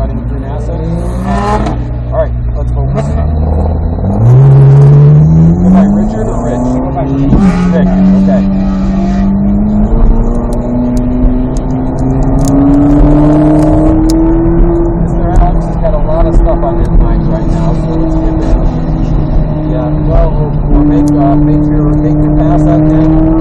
riding through NASA. All right, let's focus. Go by Richard or Rich? Go by Rick. Rick, okay. Mr. Alex has got a lot of stuff on his mind right now, so let's get there. Yeah, well, we'll make your pass on that.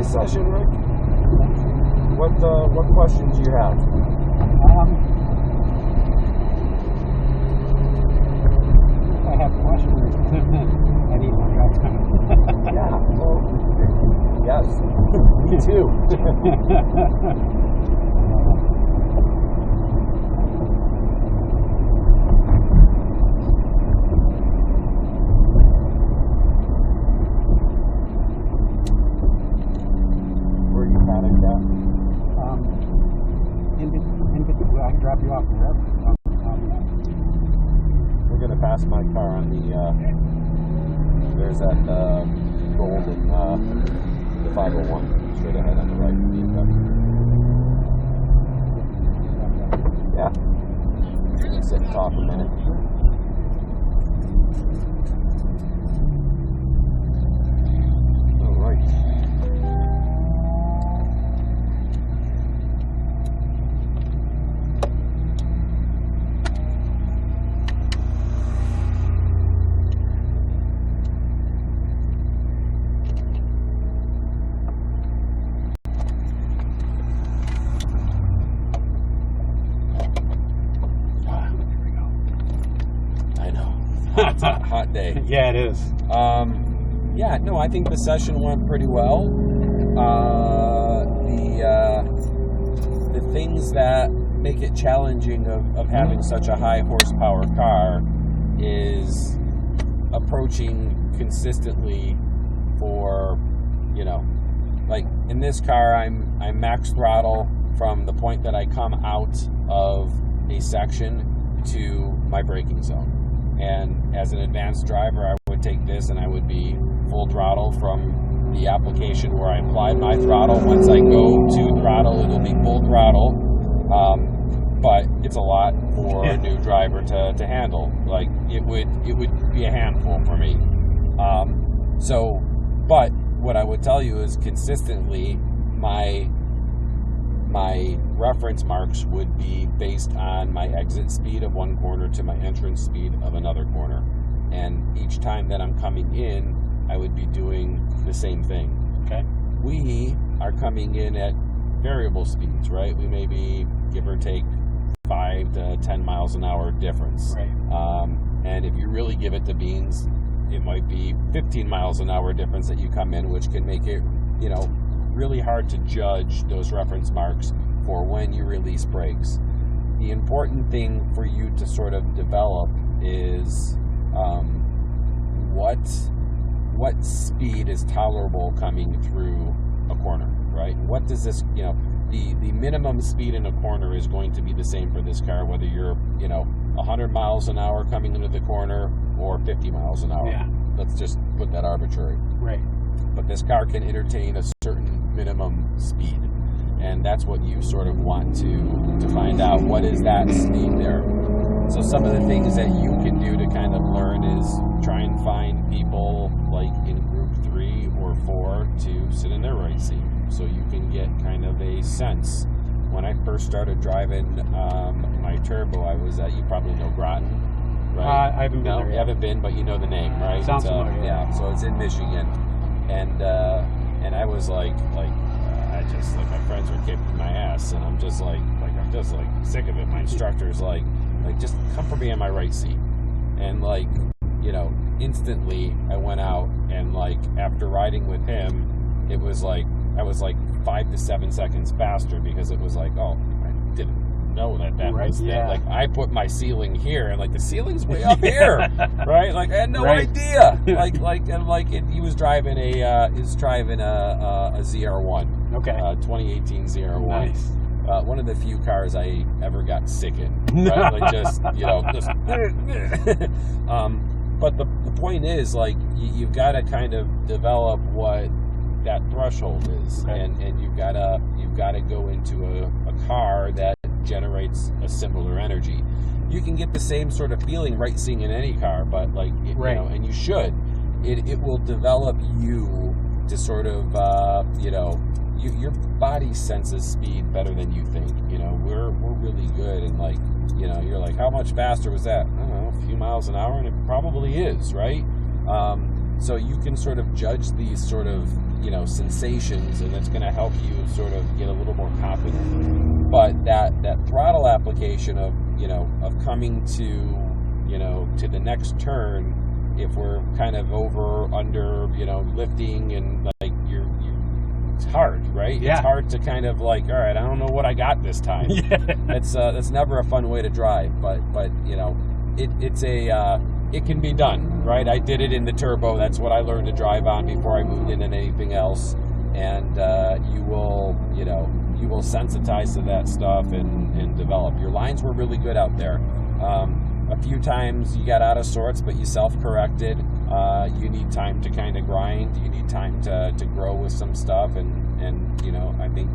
this session, Rick? What questions do you have? I have questions. I need my guts coming. Yeah. Well, yes. Me too. Where are you panicked at? I can drop you off wherever. We're gonna pass my car on the. There's that golden the 501 straight ahead on the right. Yeah. You can sit and talk a minute. All right. It's a hot day. Yeah, it is. Yeah, no, I think the session went pretty well. The things that make it challenging of having such a high horsepower car is approaching consistently for, like in this car, I'm max throttle from the point that I come out of a section to my braking zone. And as an advanced driver, I would take this and I would be full throttle from the application where I applied my throttle. Once I go to throttle, it'll be full throttle. But it's a lot for a new driver to handle. Like it would be a handful for me. But what I would tell you is consistently my reference marks would be based on my exit speed of one corner to my entrance speed of another corner. And each time that I'm coming in, I would be doing the same thing. Okay. We are coming in at variable speeds, right? We may be, give or take, 5 to 10 miles an hour difference. Right. And if you really give it to beans, it might be 15 miles an hour difference that you come in, which can make it, really hard to judge those reference marks for when you release brakes. The important thing for you to sort of develop is what speed is tolerable coming through a corner, right? What does this, the minimum speed in a corner is going to be the same for this car, whether you're, 100 miles an hour coming into the corner or 50 miles an hour. Yeah. Let's just put that arbitrary. Right. But this car can entertain a certain minimum speed, and that's what you sort of want to find out. What is that speed there? So some of the things that you can do to kind of learn is try and find people like in group 3 or 4 to sit in their right seat, so you can get kind of a sense. When I first started driving my turbo, I was at, you probably know Groton, right? I haven't been there yet. You haven't been, but you know the name, right? Sounds familiar. Yeah, so it's in Michigan. And I was like my friends were kicking my ass, and I'm just like sick of it. My instructor's like just come for me in my right seat, and instantly I went out, and after riding with him, it was like I was 5 to 7 seconds faster, because it was I didn't know that right, was yeah. I put my ceiling here, and the ceiling's way up here, right? I had no idea. He was driving a ZR1. Okay. 2018 ZR1. Nice. One of the few cars I ever got sick in, right? But the point is, you've got to kind of develop what that threshold is, okay. and you've got to go into a car that generates a similar energy. You can get the same sort of feeling seeing in any car, but and you should. It will develop you to sort of your body senses speed better than you think. We're really good, and you're like, how much faster was that? I don't know, a few miles an hour, and it probably is, right? So you can sort of judge these sort of sensations, and it's going to help you sort of get a little more confident. But that throttle application of coming to the next turn, if we're kind of under lifting, and like it's hard, right? Yeah. It's hard to kind of like, all right, I don't know what I got this time. Yeah. That's never a fun way to drive, but it can be done, right? I did it in the turbo. That's what I learned to drive on before I moved into anything else. And you will sensitize to that stuff and develop. Your lines were really good out there. A few times you got out of sorts, but you self-corrected. You need time to kind of grind. You need time to grow with some stuff, and I think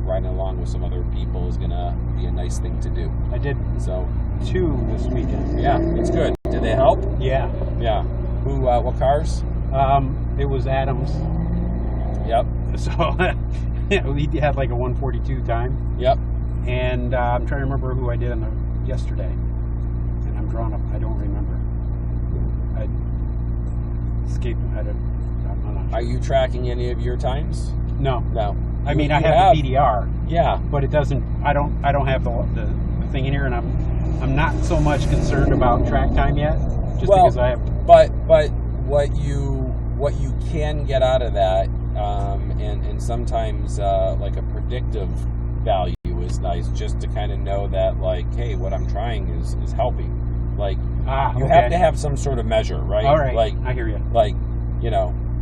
riding along with some other people is gonna be a nice thing to do. I did 2 this weekend. Yeah, it's good. Did they help? Yeah. Yeah. Who? What cars? It was Adams. Yep. So he had like a 142 time. Yep. And I'm trying to remember who I did yesterday. And I'm drawn up. I don't remember. I escaped. I'm not sure. Are you tracking any of your times? No. No. I mean, I have the PDR. Yeah. But it doesn't. I don't have the thing in here, and I'm not so much concerned about track time yet. Just because I have. But what you can get out of that, and sometimes like a predictive value is nice, just to kind of know that, like, hey, what I'm trying is helping. Like, you have to have some sort of measure, right? All right. Like, I hear you. Like,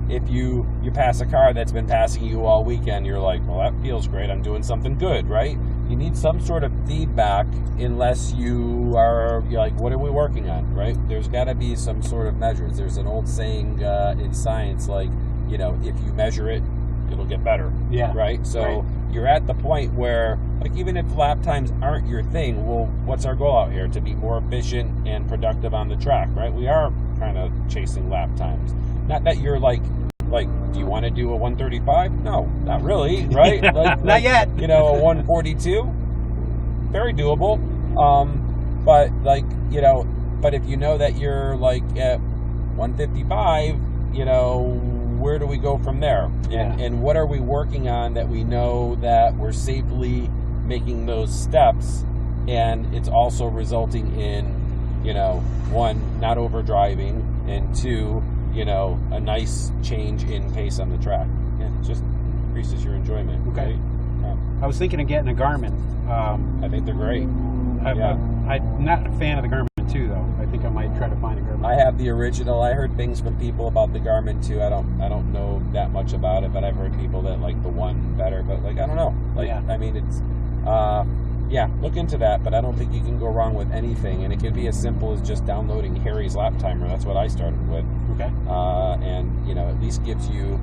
if you pass a car that's been passing you all weekend, you're like, well, that feels great. I'm doing something good, right? You need some sort of feedback, unless you're like, what are we working on, right? There's got to be some sort of measures. There's an old saying in science, like, if you measure it, it'll get better. Yeah. Right? So right. You're at the point where, like, even if lap times aren't your thing, well, what's our goal out here? To be more efficient and productive on the track, right? We are kind of chasing lap times. Not that you're like, do you want to do a 135? No, not really, right? Not yet. A 142, very doable. But if you know that you're like at 155, where do we go from there? Yeah. And what are we working on that we know that we're safely making those steps, and it's also resulting in, one, not overdriving, and two, a nice change in pace on the track. And it just increases your enjoyment. Okay. Right? I was thinking of getting a Garmin. I think they're great. I'm not a fan of the Garmin 2, though. I think I might try to find a Garmin. I have the original. I heard things from people about the Garmin 2. I don't know that much about it, but I've heard people that like the one better. But I don't know. I mean, it's look into that. But I don't think you can go wrong with anything, and it can be as simple as just downloading Harry's lap timer. That's what I started with. Okay. And at least gives you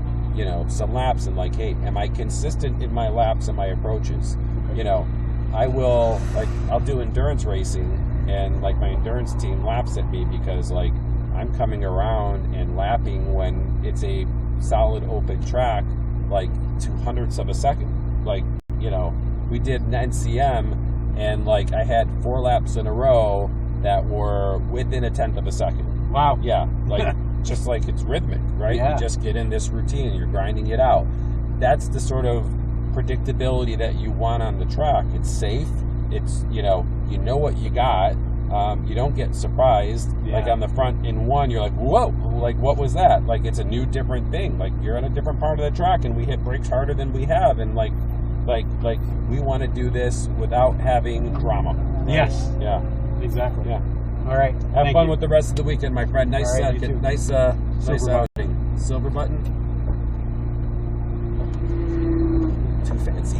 some laps, and like, hey, am I consistent in my laps and my approaches? Okay. I'll do endurance racing, and like my endurance team laughs at me because like I'm coming around and lapping when it's a solid open track, like 0.02 of a second. Like, we did an NCM, and like I had 4 laps in a row that were within 1/10 of a second. Wow. Yeah, like just like it's rhythmic, right? Yeah. You just get in this routine and you're grinding it out. That's the sort of predictability that you want on the track. It's safe. It's you know what you got. You don't get surprised. Yeah. Like on the front in one, you're like, whoa, like what was that? Like it's a new different thing. Like you're on a different part of the track and we hit brakes harder than we have, and like we want to do this without having drama. Right? Yes. Yeah. Exactly. Yeah. All right. Have fun with the rest of the weekend, my friend. Nice, All right, you too. nice outing. Silver button. Too fancy.